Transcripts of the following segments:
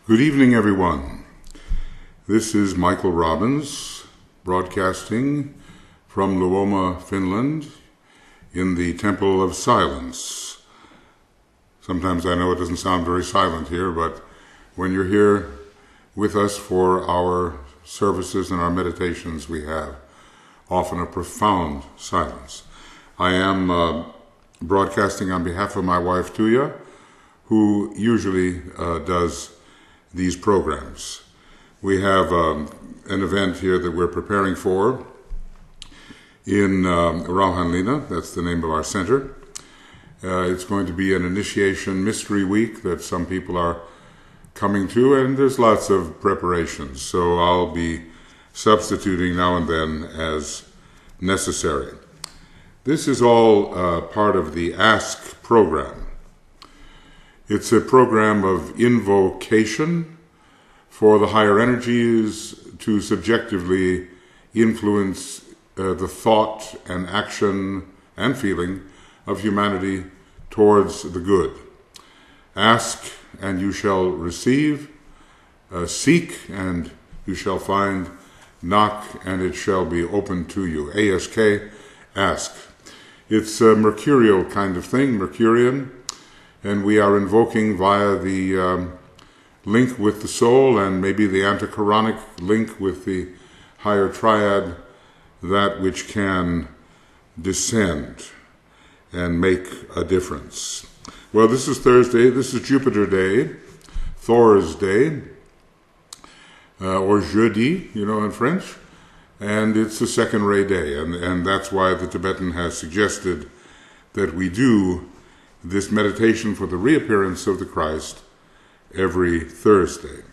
Good evening, everyone. This is Michael Robbins, broadcasting from Luoma, Finland, in the Temple of Silence. Sometimes I know it doesn't sound very silent here, but when you're here with us for our services and our meditations, we have often a profound silence. I am broadcasting on behalf of my wife, Tuya, who usually does these programs. We have an event here that we're preparing for in Rauhanlinna. That's the name of our center. It's going to be an initiation mystery week that some people are coming to, and there's lots of preparations. So I'll be substituting now and then as necessary. This is all part of the Ask program. It's a program of invocation for the higher energies to subjectively influence the thought and action and feeling of humanity towards the good. Ask and you shall receive, seek and you shall find, knock and it shall be opened to you. ASK, ask. It's a mercurial kind of thing, Mercurian, and we are invoking via the link with the soul and maybe the antichoronic link with the higher triad, that which can descend and make a difference. Well, this is Thursday, this is Jupiter Day, Thor's Day, or Jeudi, in French, and it's a second ray day, and that's why the Tibetan has suggested that we do this meditation for the reappearance of the Christ every Thursday.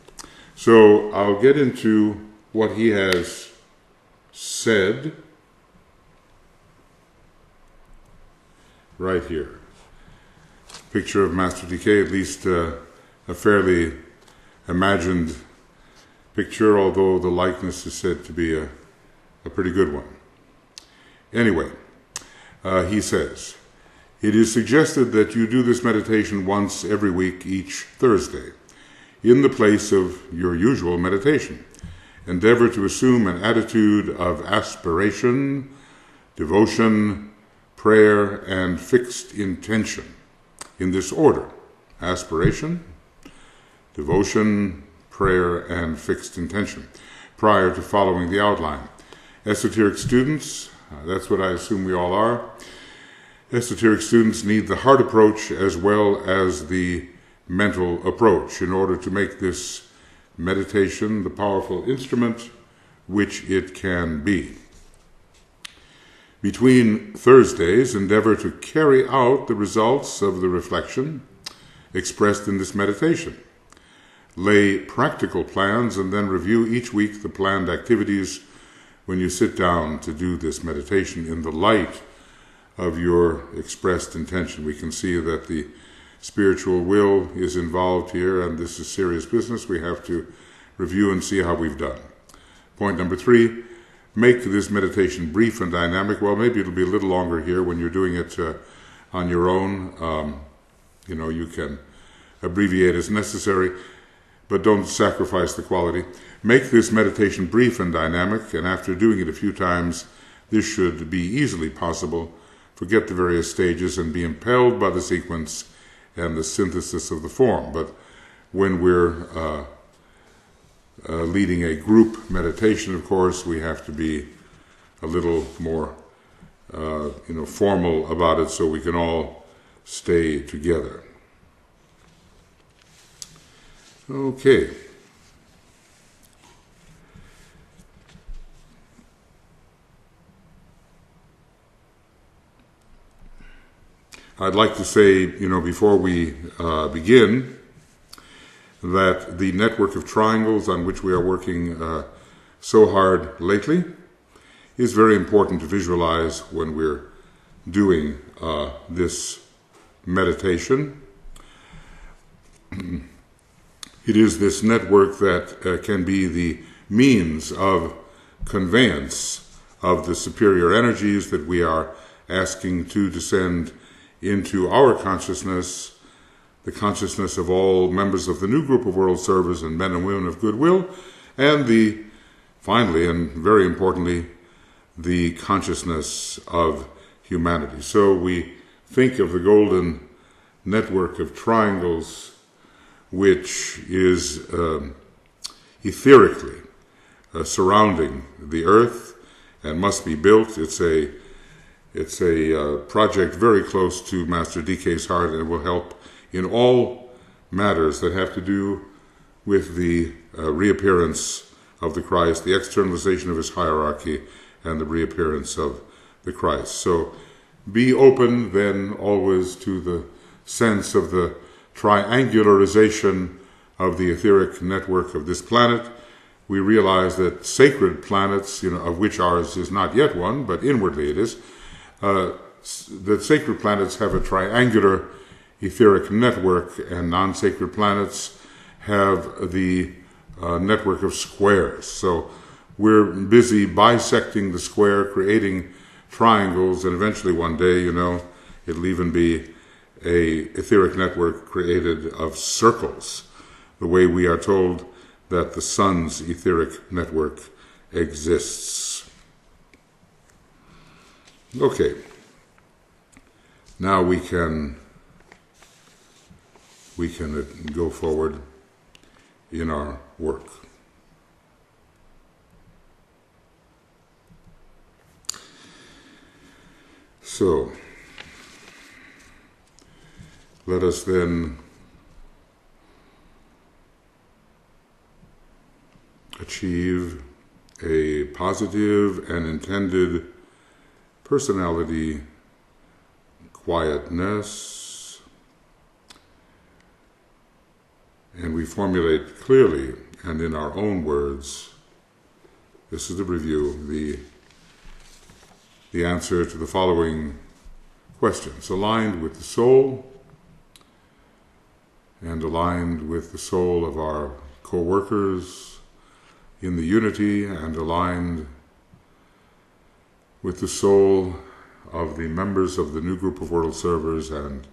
So I'll get into what he has said right here. Picture of Master DK, at least a fairly imagined picture, although the likeness is said to be a pretty good one. Anyway, he says, It is suggested that you do this meditation once every week, each Thursday, in the place of your usual meditation. Endeavor to assume an attitude of aspiration, devotion, prayer, and fixed intention, in this order: aspiration, devotion, prayer, and fixed intention, prior to following the outline. Esoteric students, that's what I assume we all are, esoteric students need the heart approach as well as the mental approach in order to make this meditation the powerful instrument which it can be. Between Thursdays, endeavor to carry out the results of the reflection expressed in this meditation. Lay practical plans and then review each week the planned activities when you sit down to do this meditation in the light of your expressed intention. We can see that the spiritual will is involved here, and this is serious business. We have to review and see how we've done. Point number 3, make this meditation brief and dynamic. Well, maybe it'll be a little longer here when you're doing it on your own. You can abbreviate as necessary, but don't sacrifice the quality. Make this meditation brief and dynamic, and after doing it a few times, this should be easily possible. Forget the various stages and be impelled by the sequence and the synthesis of the form. But when we're leading a group meditation, of course, we have to be a little more formal about it so we can all stay together. Okay. I'd like to say, before we begin, that the network of triangles on which we are working so hard lately is very important to visualize when we're doing this meditation. It is this network that can be the means of conveyance of the superior energies that we are asking to descend into our consciousness, the consciousness of all members of the new group of world servers and men and women of goodwill, and finally and very importantly, the consciousness of humanity. So we think of the golden network of triangles, which is etherically surrounding the earth and must be built. It's a project very close to Master DK's heart, and it will help in all matters that have to do with the reappearance of the Christ, the externalization of his hierarchy, and the reappearance of the Christ. So be open then always to the sense of the triangularization of the etheric network of this planet. We realize that sacred planets, of which ours is not yet one, but inwardly it is, that sacred planets have a triangular etheric network, and non-sacred planets have the network of squares. So we're busy bisecting the square, creating triangles, and eventually one day, it'll even be a etheric network created of circles, the way we are told that the sun's etheric network exists. Okay, now we can go forward in our work. So, let us then achieve a positive and intended personality quietness, and we formulate clearly and in our own words. This is the review, the answer to the following questions, aligned with the soul and aligned with the soul of our co-workers in the unity, and aligned with the soul of the members of the new group of world servers, and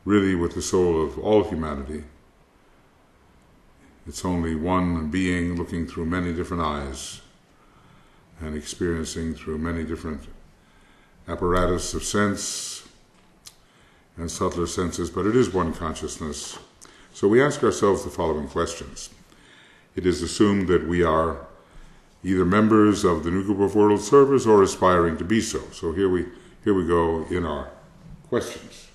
really with the soul of all humanity. It's only one being looking through many different eyes and experiencing through many different apparatus of sense and subtler senses, but it is one consciousness. So we ask ourselves the following questions. It is assumed that we are either members of the new group of world servers or aspiring to be so. So here we go in our questions.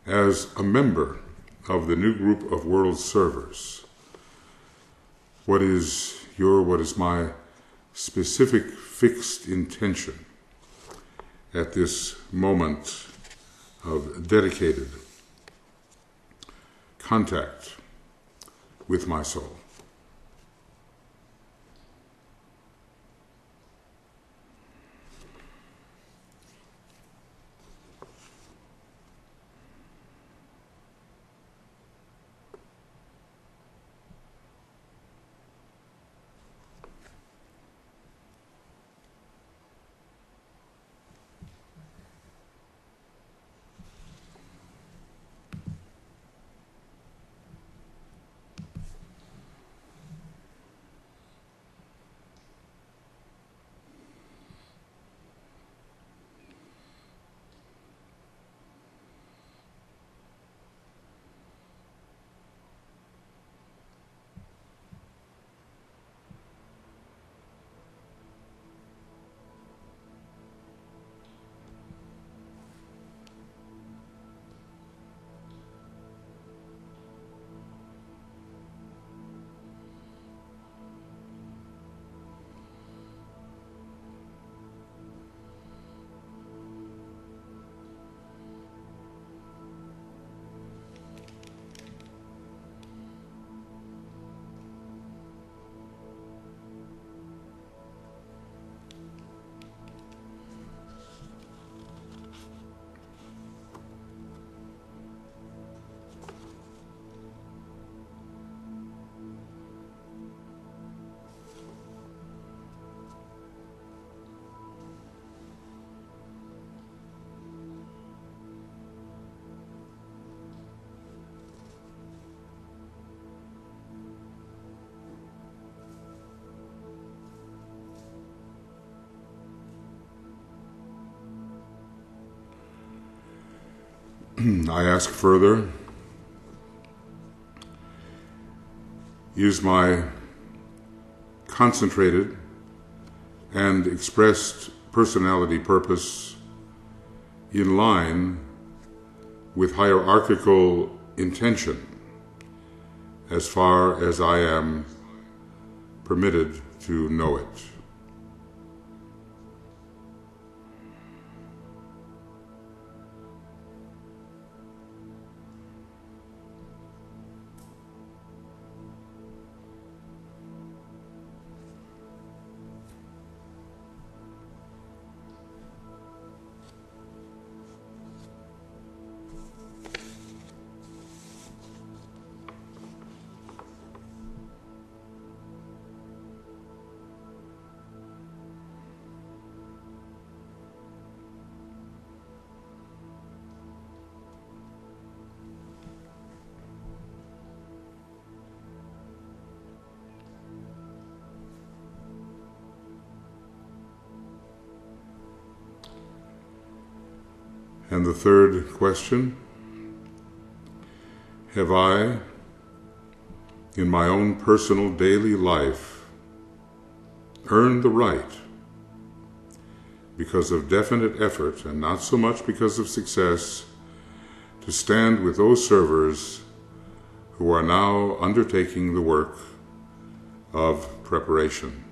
As a member of the new group of world servers, what is my specific fixed intention at this moment of dedicated contact with my soul? I ask further, is my concentrated and expressed personality purpose in line with hierarchical intention as far as I am permitted to know it? And the third question, have I, in my own personal daily life, earned the right, because of definite effort and not so much because of success, to stand with those servers who are now undertaking the work of preparation?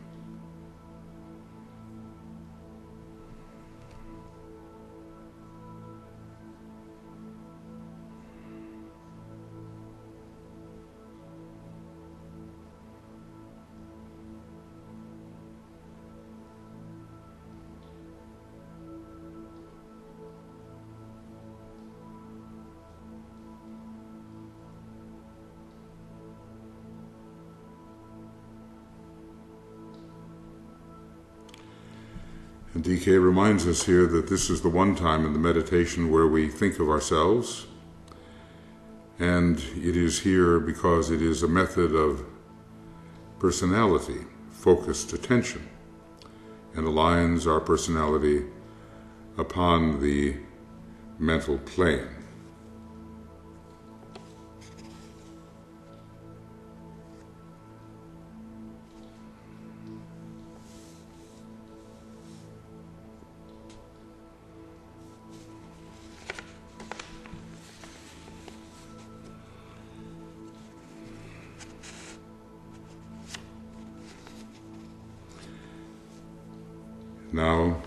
And DK reminds us here that this is the one time in the meditation where we think of ourselves, and it is here because it is a method of personality, focused attention, and aligns our personality upon the mental plane. Now,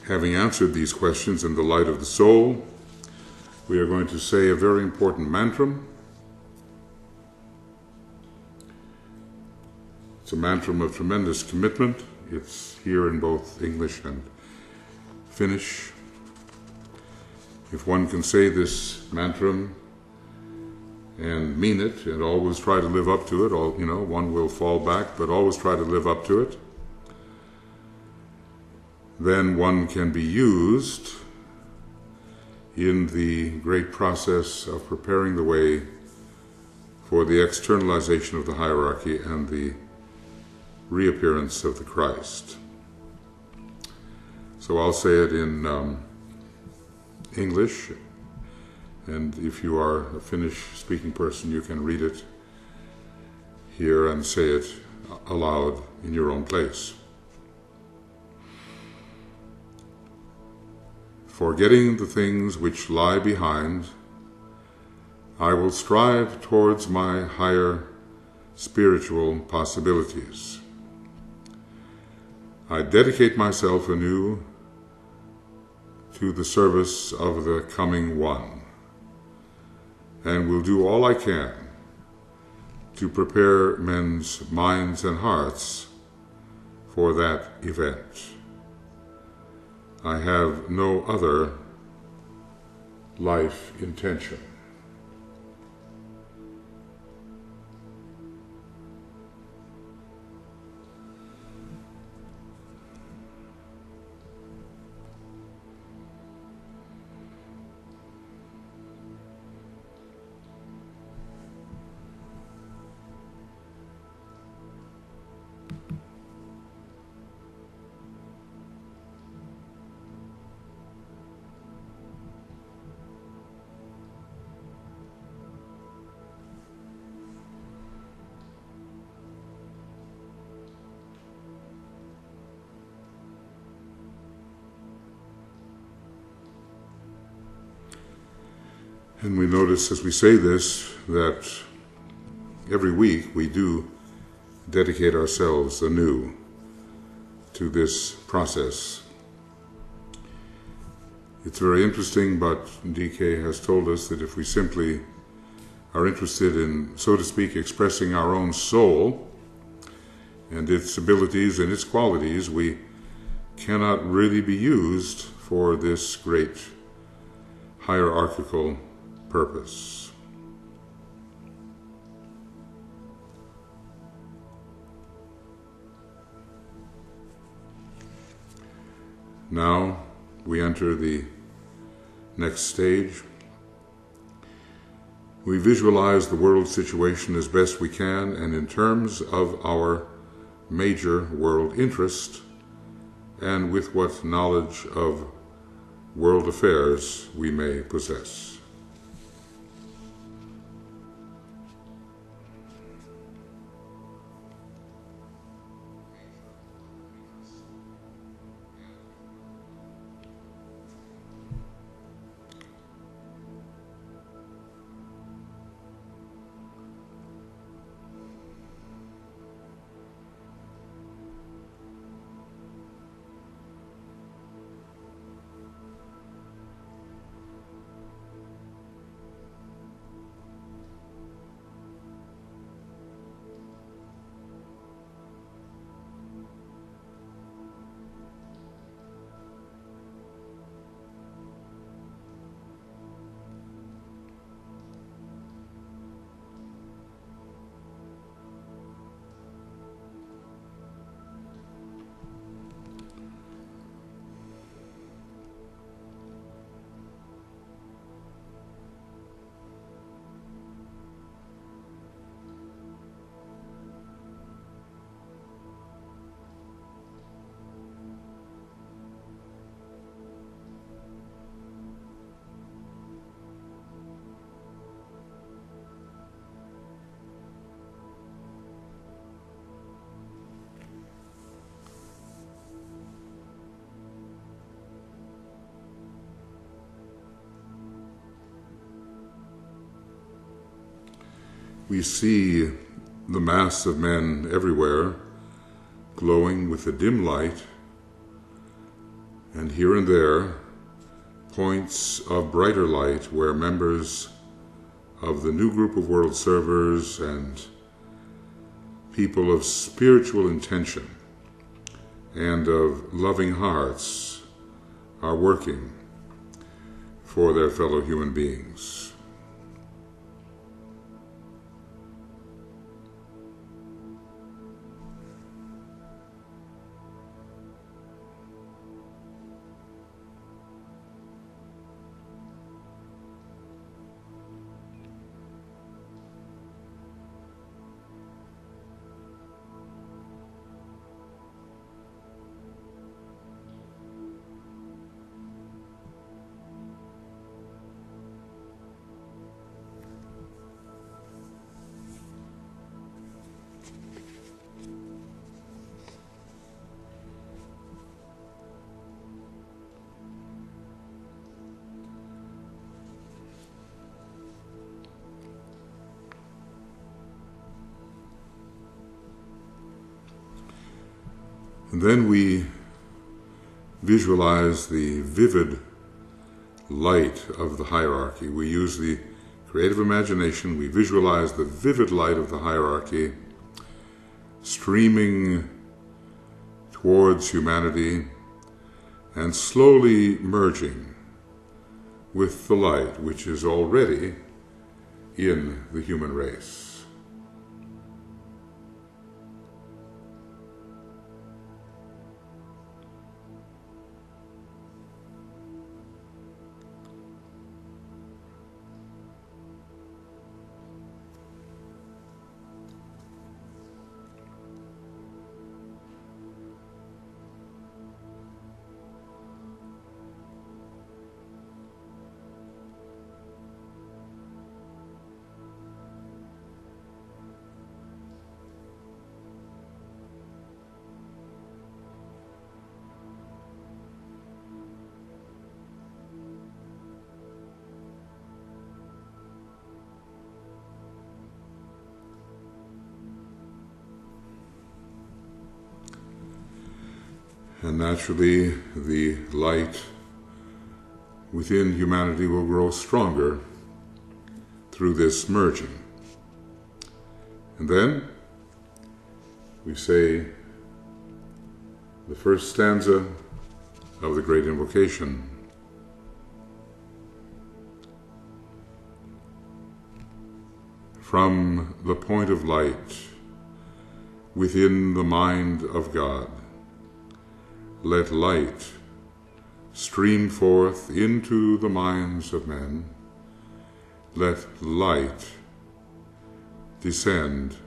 having answered these questions in the light of the soul, we are going to say a very important mantra. It's a mantra of tremendous commitment. It's here in both English and Finnish. If one can say this mantra and mean it and always try to live up to it, one will fall back, but always try to live up to it, then one can be used in the great process of preparing the way for the externalization of the hierarchy and the reappearance of the Christ. So I'll say it in English, and if you are a Finnish-speaking person, you can read it here and say it aloud in your own place. Forgetting the things which lie behind, I will strive towards my higher spiritual possibilities. I dedicate myself anew to the service of the coming One, and will do all I can to prepare men's minds and hearts for that event. I have no other life intention. And we notice as we say this that every week we do dedicate ourselves anew to this process. It's very interesting, but DK has told us that if we simply are interested in, so to speak, expressing our own soul and its abilities and its qualities, we cannot really be used for this great hierarchical purpose. Now we enter the next stage. We visualize the world situation as best we can and in terms of our major world interest and with what knowledge of world affairs we may possess. we see the mass of men everywhere glowing with a dim light, and here and there points of brighter light where members of the new group of world servers and people of spiritual intention and of loving hearts are working for their fellow human beings. And then we visualize the vivid light of the hierarchy. We use the creative imagination. We visualize the vivid light of the hierarchy streaming towards humanity and slowly merging with the light which is already in the human race. And naturally, the light within humanity will grow stronger through this merging. And then we say the first stanza of the great invocation. From the point of light within the mind of God, let light stream forth into the minds of men. Let light descend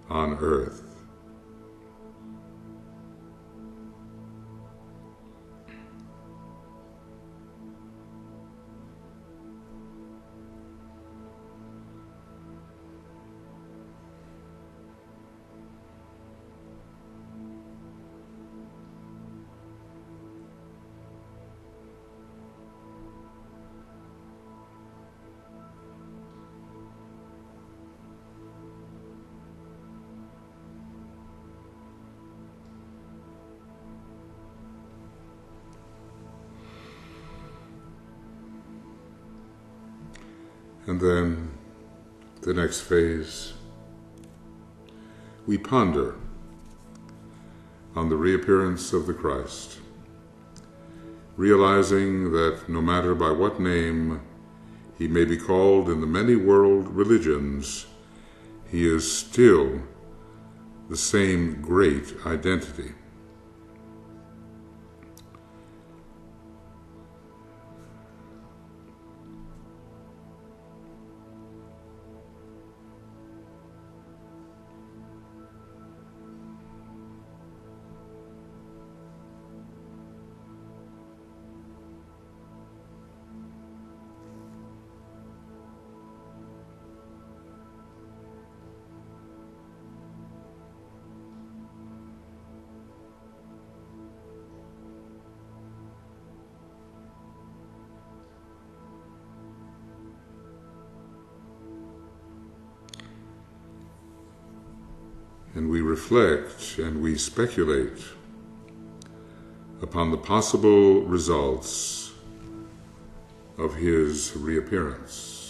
on earth. And then the next phase, we ponder on the reappearance of the Christ, realizing that no matter by what name he may be called in the many world religions, he is still the same great identity. and we reflect and we speculate upon the possible results of his reappearance.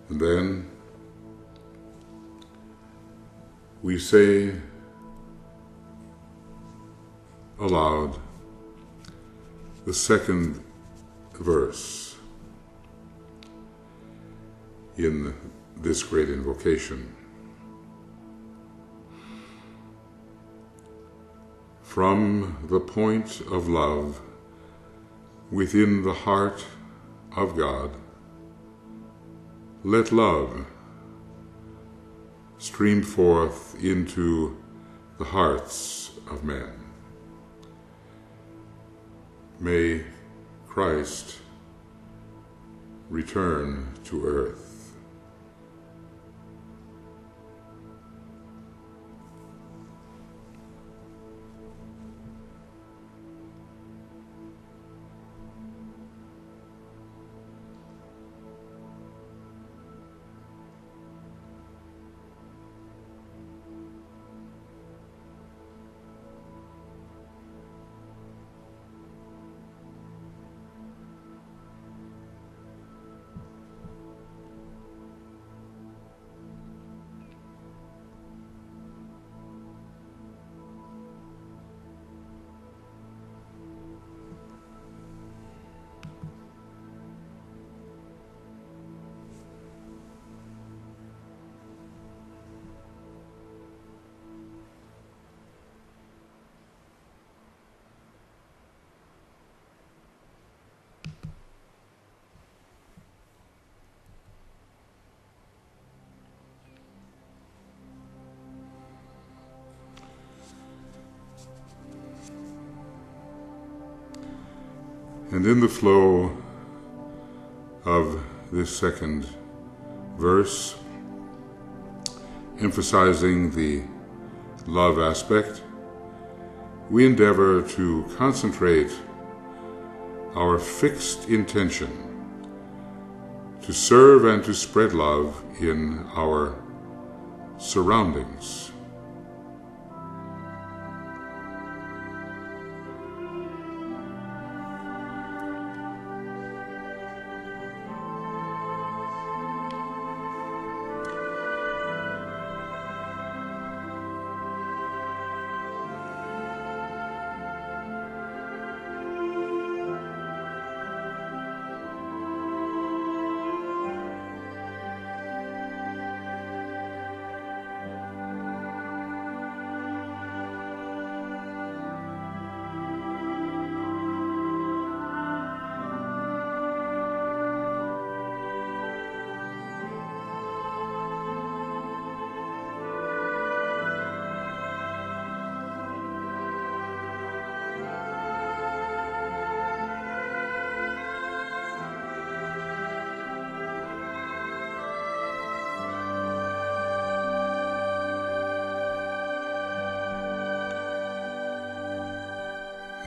And then we say aloud the second verse in this great invocation. From the point of love within the heart of God, let love stream forth into the hearts of men. May Christ return to earth. And in the flow of this second verse, emphasizing the love aspect, we endeavor to concentrate our fixed intention to serve and to spread love in our surroundings.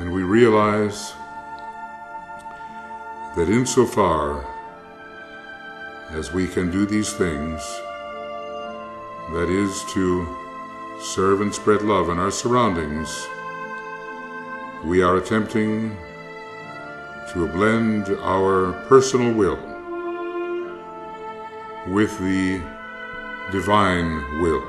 And we realize that insofar as we can do these things, that is to serve and spread love in our surroundings, we are attempting to blend our personal will with the divine will.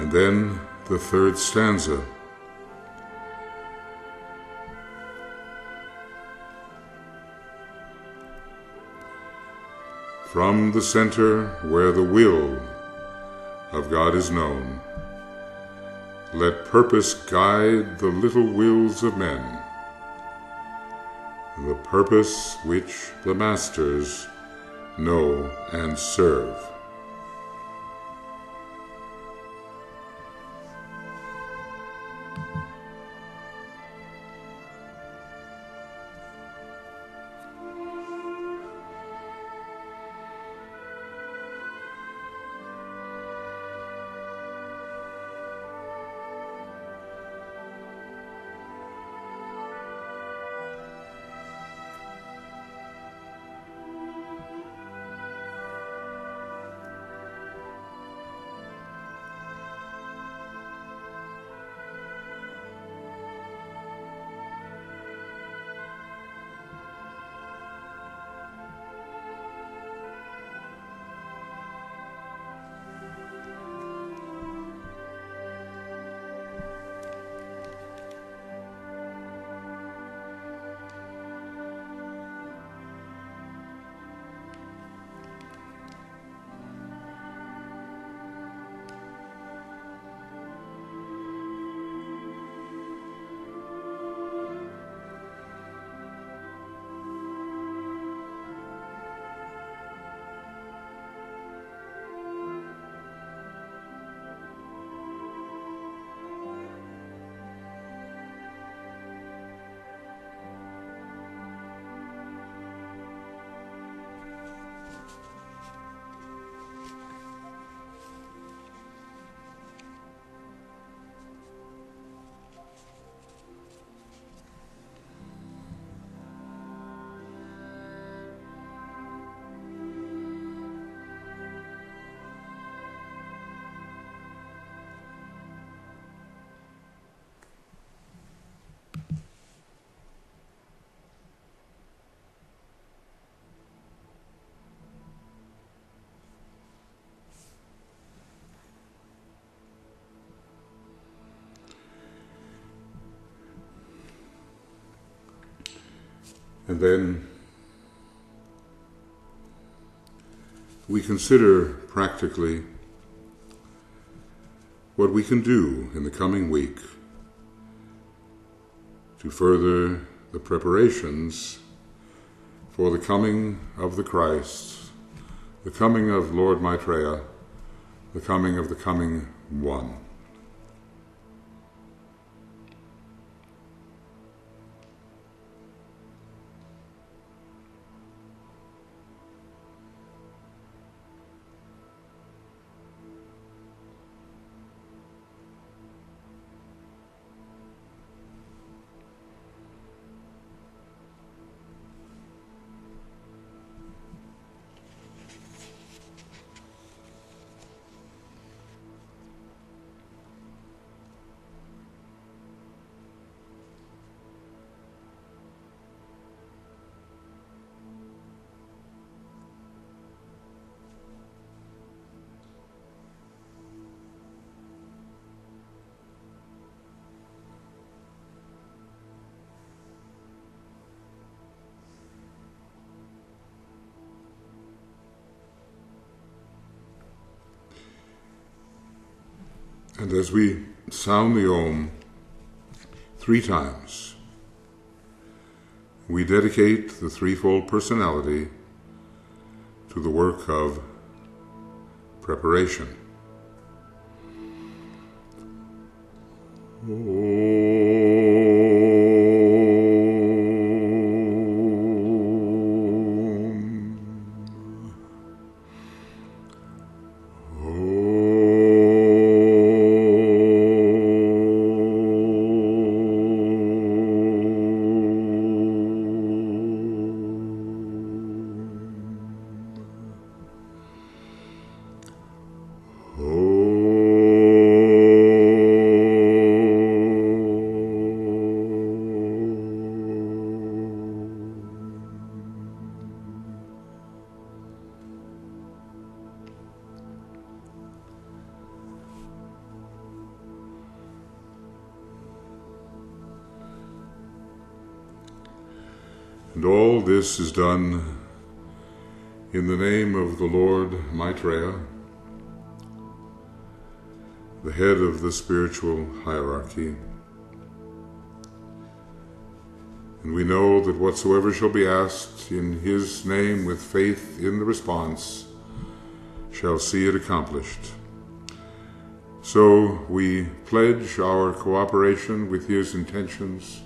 And then the third stanza. From the center where the will of God is known, let purpose guide the little wills of men, the purpose which the masters know and serve. And then we consider practically what we can do in the coming week to further the preparations for the coming of the Christ, the coming of Lord Maitreya, the coming of the coming One. And as we sound the Om 3 times, we dedicate the threefold personality to the work of preparation. And all this is done in the name of the Lord Maitreya, the head of the spiritual hierarchy. And we know that whatsoever shall be asked in his name with faith in the response shall see it accomplished. So we pledge our cooperation with his intentions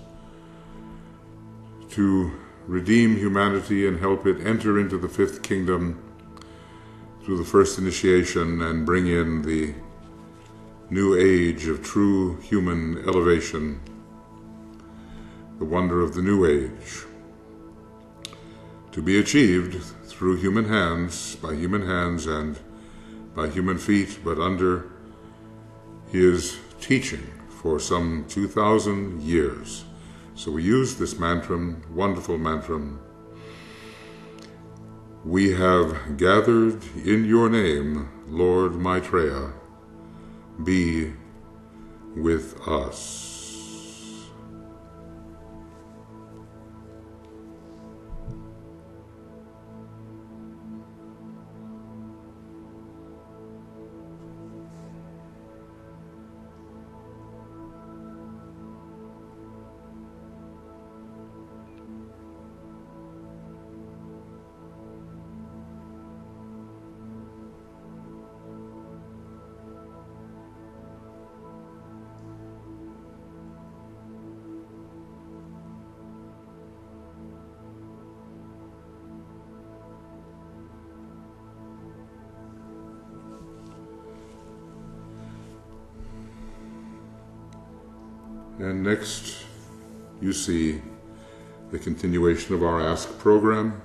to redeem humanity and help it enter into the fifth kingdom through the first initiation and bring in the new age of true human elevation, the wonder of the new age, to be achieved through human hands, and by human feet, but under his teaching for some 2,000 years. So we use this mantram, wonderful mantram. We have gathered in your name, Lord Maitreya, be with us. And next, you see the continuation of our Ask program.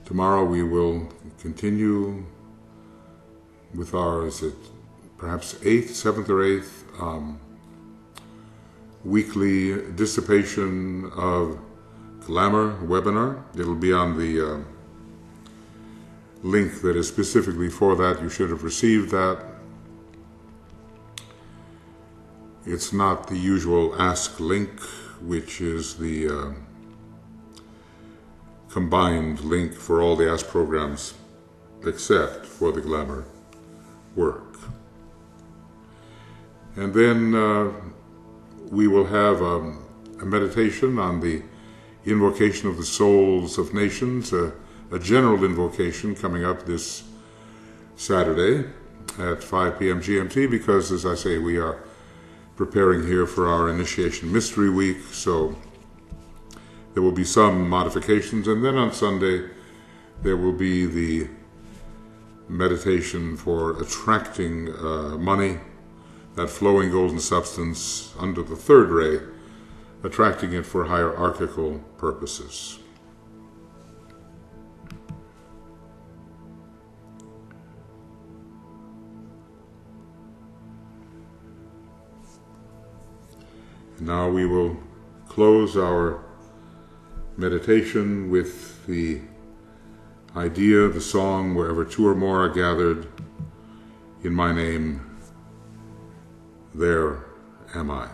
Tomorrow we will continue with our, perhaps 7th or 8th weekly dissipation of glamour webinar. It'll be on the link that is specifically for that. You should have received that. It's not the usual Ask link, which is the combined link for all the Ask programs except for the glamour work. And then we will have a meditation on the invocation of the souls of nations, a general invocation coming up this Saturday at 5 p.m. GMT, because, as I say, we are preparing here for our Initiation Mystery Week, so there will be some modifications. And then on Sunday there will be the meditation for attracting money, that flowing golden substance under the third ray, attracting it for hierarchical purposes. Now we will close our meditation with the idea, the song, wherever two or more are gathered in my name, there am I.